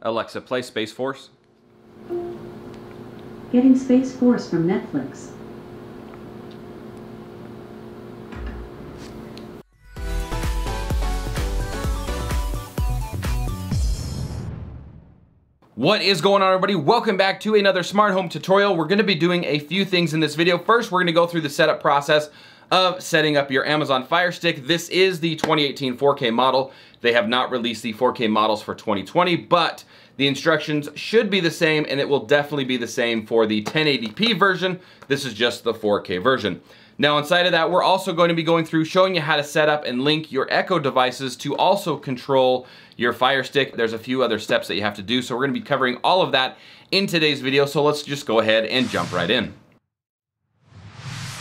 Alexa, play Space Force. Getting Space Force from Netflix. What is going on, everybody? Welcome back to another smart home tutorial. We're going to be doing a few things in this video. First, we're going to go through the setup process of setting up your Amazon Fire Stick. This is the 2018 4K model. They have not released the 4K models for 2020, but the instructions should be the same, and it will definitely be the same for the 1080p version. This is just the 4K version. Now, inside of that, we're also going to be going through showing you how to set up and link your Echo devices to also control your Fire Stick. There's a few other steps that you have to do, so we're going to be covering all of that in today's video, so let's just go ahead and jump right in.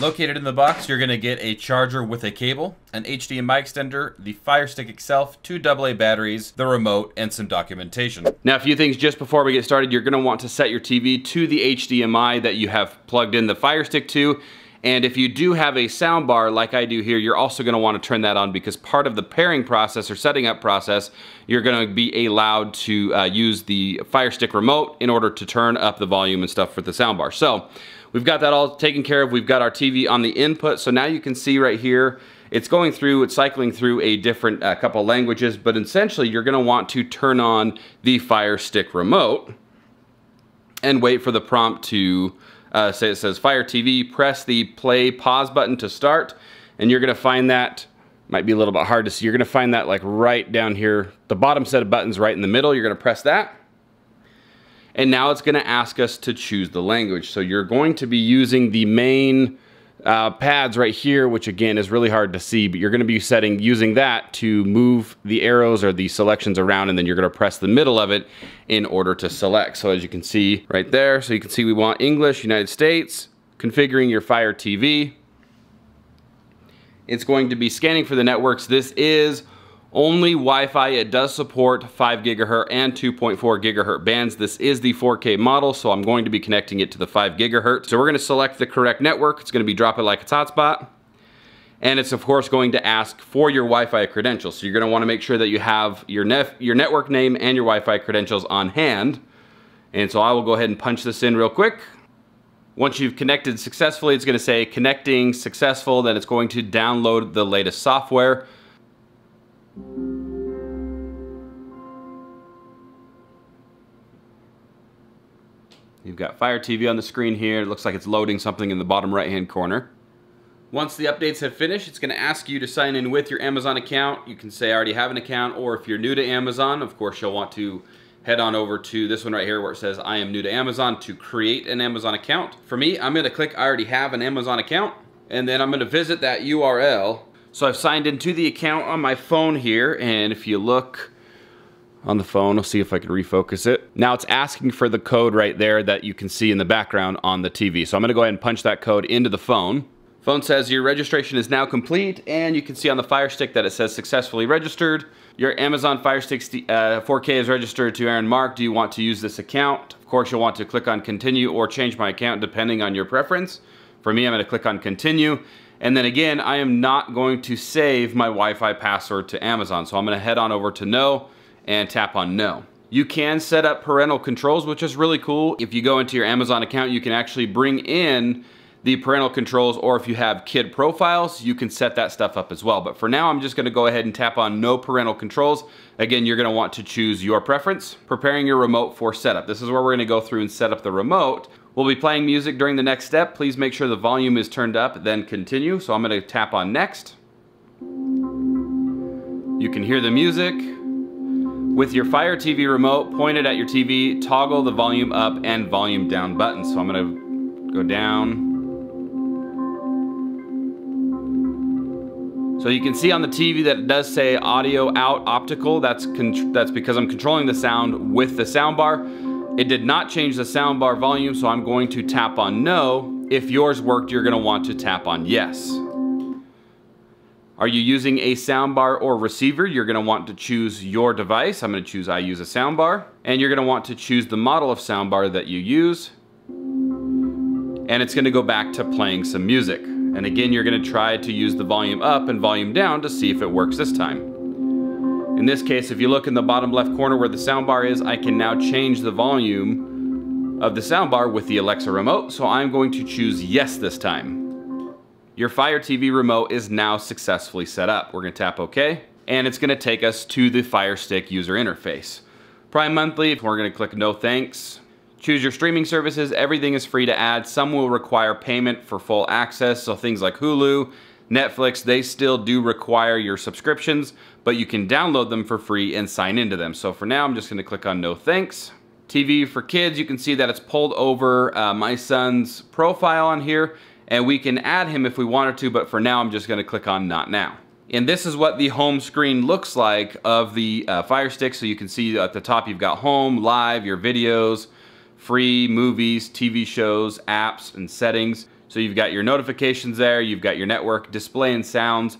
Located in the box, you're going to get a charger with a cable, an HDMI extender, the Fire Stick itself, 2 AA batteries, the remote, and some documentation. Now, a few things just before we get started. You're going to want to set your TV to the HDMI that you have plugged in the Fire Stick to. And if you do have a sound bar like I do here, you're also going to want to turn that on, because part of the pairing process or setting up process, you're going to be allowed to use the Fire Stick remote in order to turn up the volume and stuff for the sound bar. So we've got that all taken care of. We've got our TV on the input. So now you can see right here, it's cycling through a different couple languages, but essentially you're going to want to turn on the Fire Stick remote and wait for the prompt to say it says Fire TV, press the play pause button to start, and you're gonna find that, might be a little bit hard to see, you're gonna find that like right down here, the bottom set of buttons right in the middle. You're gonna press that, and now it's gonna ask us to choose the language. So you're going to be using the main pads right here, which again is really hard to see, but you're gonna be using that to move the arrows or the selections around, and then you're gonna press the middle of it in order to select. So as you can see right there, so you can see we want English, United States, configuring your Fire TV. It's going to be scanning for the networks. This is only Wi-Fi. It does support 5 gigahertz and 2.4 gigahertz bands. This is the 4K model, so I'm going to be connecting it to the 5 gigahertz. So we're going to select the correct network. It's going to be drop it like it's hotspot. And it's of course going to ask for your Wi-Fi credentials. So you're going to want to make sure that you have your network name and your Wi-Fi credentials on hand. And so I will go ahead and punch this in real quick. Once you've connected successfully, it's going to say connecting successful. Then it's going to download the latest software. You've got Fire TV on the screen here. It looks like it's loading something in the bottom right hand corner. Once the updates have finished, it's going to ask you to sign in with your Amazon account. You can say I already have an account, or if you're new to Amazon, of course you'll want to head on over to this one right here where it says I am new to Amazon to create an Amazon account. For me, I'm going to click I already have an Amazon account, and then I'm going to visit that URL. So I've signed into the account on my phone here, and if you look on the phone, I'll see if I can refocus it. Now it's asking for the code right there that you can see in the background on the TV. So I'm gonna go ahead and punch that code into the phone. Phone says your registration is now complete, and you can see on the Fire Stick that it says successfully registered. Your Amazon Fire Stick 4K is registered to Aaron Mark. Do you want to use this account? Of course, you'll want to click on continue or change my account depending on your preference. For me, I'm gonna click on continue. And then again, I am not going to save my Wi-Fi password to Amazon. So I'm gonna head on over to no and tap on no. You can set up parental controls, which is really cool. If you go into your Amazon account, you can actually bring in the parental controls, or if you have kid profiles, you can set that stuff up as well. But for now, I'm just gonna go ahead and tap on no parental controls. Again, you're gonna want to choose your preference. Preparing your remote for setup. This is where we're gonna go through and set up the remote. We'll be playing music during the next step. Please make sure the volume is turned up, then continue. So I'm gonna tap on next. You can hear the music. With your Fire TV remote pointed at your TV, toggle the volume up and volume down buttons. So I'm gonna go down. So you can see on the TV that it does say audio out optical. That's because I'm controlling the sound with the sound bar. It did not change the soundbar volume, so I'm going to tap on no. If yours worked, you're gonna want to tap on yes. Are you using a soundbar or receiver? You're gonna want to choose your device. I'm gonna choose I use a soundbar. And you're gonna want to choose the model of soundbar that you use. And it's gonna go back to playing some music. And again, you're gonna try to use the volume up and volume down to see if it works this time. In this case, if you look in the bottom left corner where the soundbar is, I can now change the volume of the soundbar with the Alexa remote, so I'm going to choose yes this time. Your Fire TV remote is now successfully set up. We're gonna tap OK, and it's gonna take us to the Firestick user interface. Prime monthly, we're gonna click no thanks. Choose your streaming services, everything is free to add. Some will require payment for full access, so things like Hulu, Netflix, they still do require your subscriptions, but you can download them for free and sign into them. So for now, I'm just gonna click on no thanks. TV for kids, you can see that it's pulled over my son's profile on here, and we can add him if we wanted to, but for now, I'm just gonna click on not now. And this is what the home screen looks like of the Firestick. So you can see at the top, you've got home, live, your videos, free, movies, TV shows, apps, and settings. So you've got your notifications there, you've got your network, display and sounds,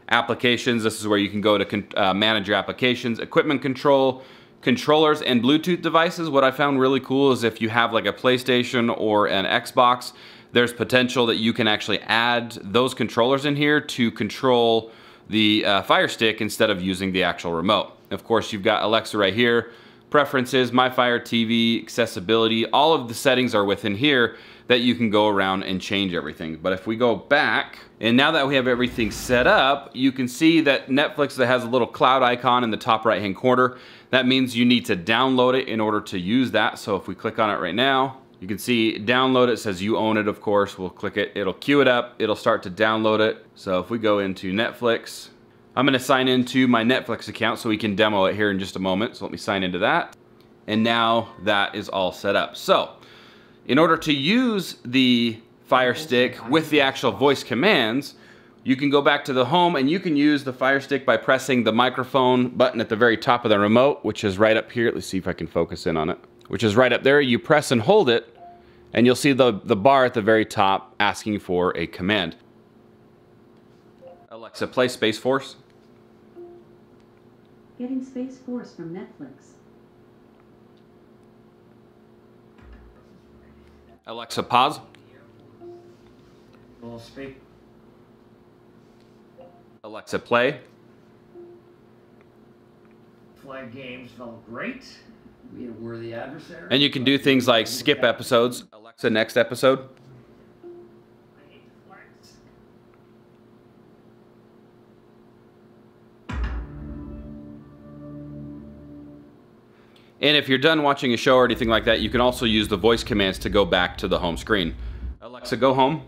applications. This is where you can go to manage your applications, equipment control, controllers, and Bluetooth devices. What I found really cool is if you have like a PlayStation or an Xbox, there's potential that you can actually add those controllers in here to control the Firestick instead of using the actual remote. Of course, you've got Alexa right here, preferences, My Fire TV, accessibility, all of the settings are within here that you can go around and change everything. But if we go back, and now that we have everything set up, you can see that Netflix that has a little cloud icon in the top right hand corner. That means you need to download it in order to use that. So if we click on it right now, you can see download it, says you own it, of course. We'll click it, it'll queue it up, it'll start to download it. So if we go into Netflix, I'm gonna sign into my Netflix account so we can demo it here in just a moment. So let me sign into that. And now that is all set up. So in order to use the Firestick with the actual voice commands, you can go back to the home and you can use the Firestick by pressing the microphone button at the very top of the remote, which is right up here. Let's see if I can focus in on it, which is right up there. You press and hold it, and you'll see the bar at the very top asking for a command. Alexa, play Space Force. Getting Space Force from Netflix. Alexa, pause. Full speak. Alexa, play. Play games felt great. We had a worthy adversary. And you can do things like skip episodes. Alexa, next episode. And if you're done watching a show or anything like that, you can also use the voice commands to go back to the home screen. Alexa, go home.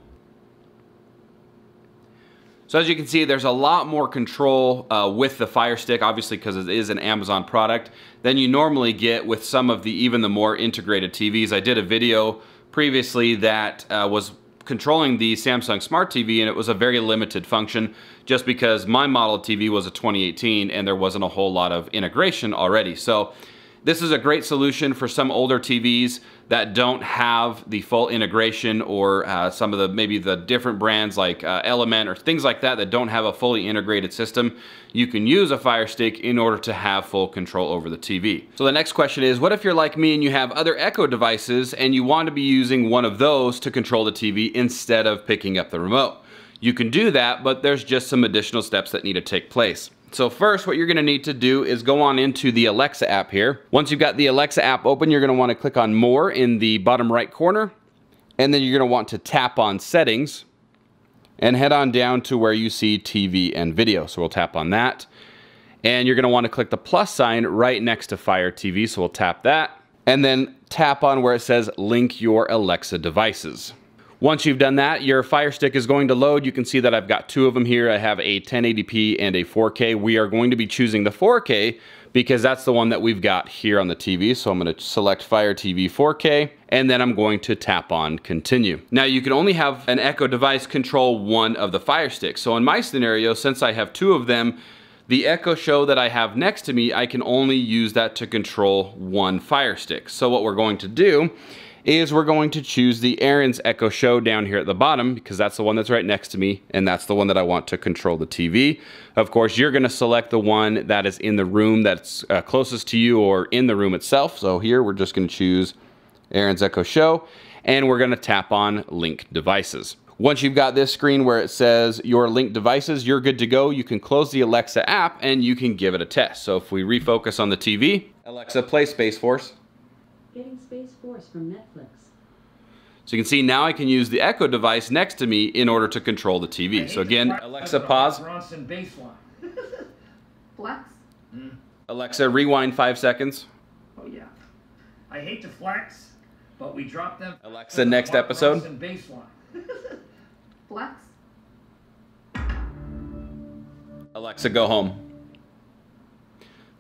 So as you can see, there's a lot more control with the Firestick, obviously because it is an Amazon product, than you normally get with some of the even the more integrated TVs. I did a video previously that was controlling the Samsung Smart TV, and it was a very limited function just because my model TV was a 2018 and there wasn't a whole lot of integration already. So this is a great solution for some older TVs that don't have the full integration, or some of the maybe the different brands like Element or things like that that don't have a fully integrated system. You can use a Firestick in order to have full control over the TV. So the next question is, what if you're like me and you have other Echo devices and you want to be using one of those to control the TV instead of picking up the remote? You can do that, but there's just some additional steps that need to take place. So first, what you're gonna need to do is go on into the Alexa app here. Once you've got the Alexa app open, you're gonna wanna click on More in the bottom right corner, and then you're gonna want to tap on Settings, and head on down to where you see TV and video. So we'll tap on that, and you're gonna wanna click the plus sign right next to Fire TV, so we'll tap that, and then tap on where it says Link Your Alexa Devices. Once you've done that, your Firestick is going to load. You can see that I've got two of them here. I have a 1080p and a 4K. We are going to be choosing the 4K because that's the one that we've got here on the TV. So I'm going to select Fire TV 4K, and then I'm going to tap on Continue. Now you can only have an Echo device control one of the Firesticks. So in my scenario, since I have two of them, the Echo Show that I have next to me, I can only use that to control one Firestick. So what we're going to do is we're going to choose the Aaron's Echo Show down here at the bottom because that's the one that's right next to me, and that's the one that I want to control the TV. Of course, you're gonna select the one that is in the room that's closest to you or in the room itself. So here we're just gonna choose Aaron's Echo Show, and we're gonna tap on Link Devices. Once you've got this screen where it says your linked devices, you're good to go. You can close the Alexa app and you can give it a test. So if we refocus on the TV, Alexa, play Space Force. Getting Space Force from Netflix. So you can see now I can use the Echo device next to me in order to control the TV. So again, Alexa, pause. Flex. Alexa, rewind 5 seconds. Oh yeah. I hate to flex, but we dropped them. Alexa, next episode. Flex. Alexa, go home.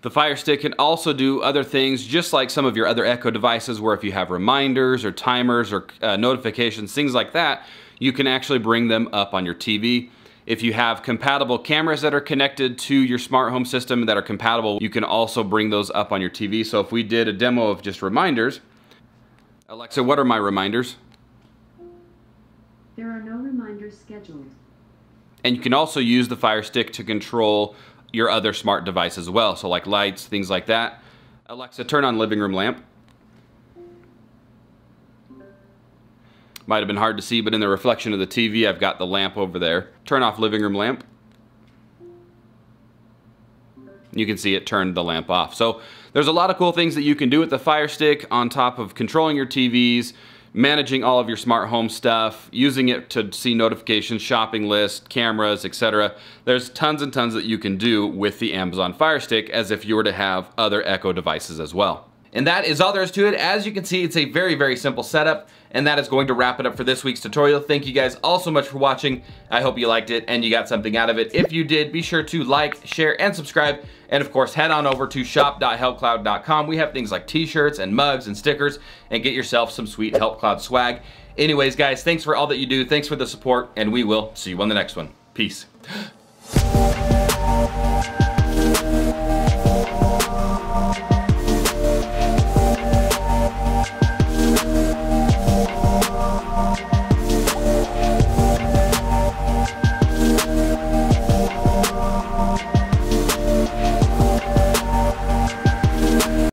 The Fire Stick can also do other things just like some of your other Echo devices, where if you have reminders or timers or notifications, things like that, you can actually bring them up on your TV. If you have compatible cameras that are connected to your smart home system that are compatible, you can also bring those up on your TV. So if we did a demo of just reminders, Alexa, what are my reminders? There are no reminders scheduled. And you can also use the Fire Stick to control your other smart device as well. So like lights, things like that. Alexa, turn on living room lamp. Might have been hard to see, but in the reflection of the TV, I've got the lamp over there. Turn off living room lamp. You can see it turned the lamp off. So there's a lot of cool things that you can do with the Fire Stick on top of controlling your TVs, managing all of your smart home stuff, using it to see notifications, shopping lists, cameras, etc. There's tons and tons that you can do with the Amazon Fire Stick as if you were to have other Echo devices as well. And that is all there is to it. As you can see, it's a very, very simple setup, and that is going to wrap it up for this week's tutorial. Thank you guys all so much for watching. I hope you liked it and you got something out of it. If you did, be sure to like, share, and subscribe. And of course, head on over to shop.helpcloud.com. We have things like t-shirts and mugs and stickers, and get yourself some sweet Help Cloud swag. Anyways, guys, thanks for all that you do. Thanks for the support, and we will see you on the next one. Peace.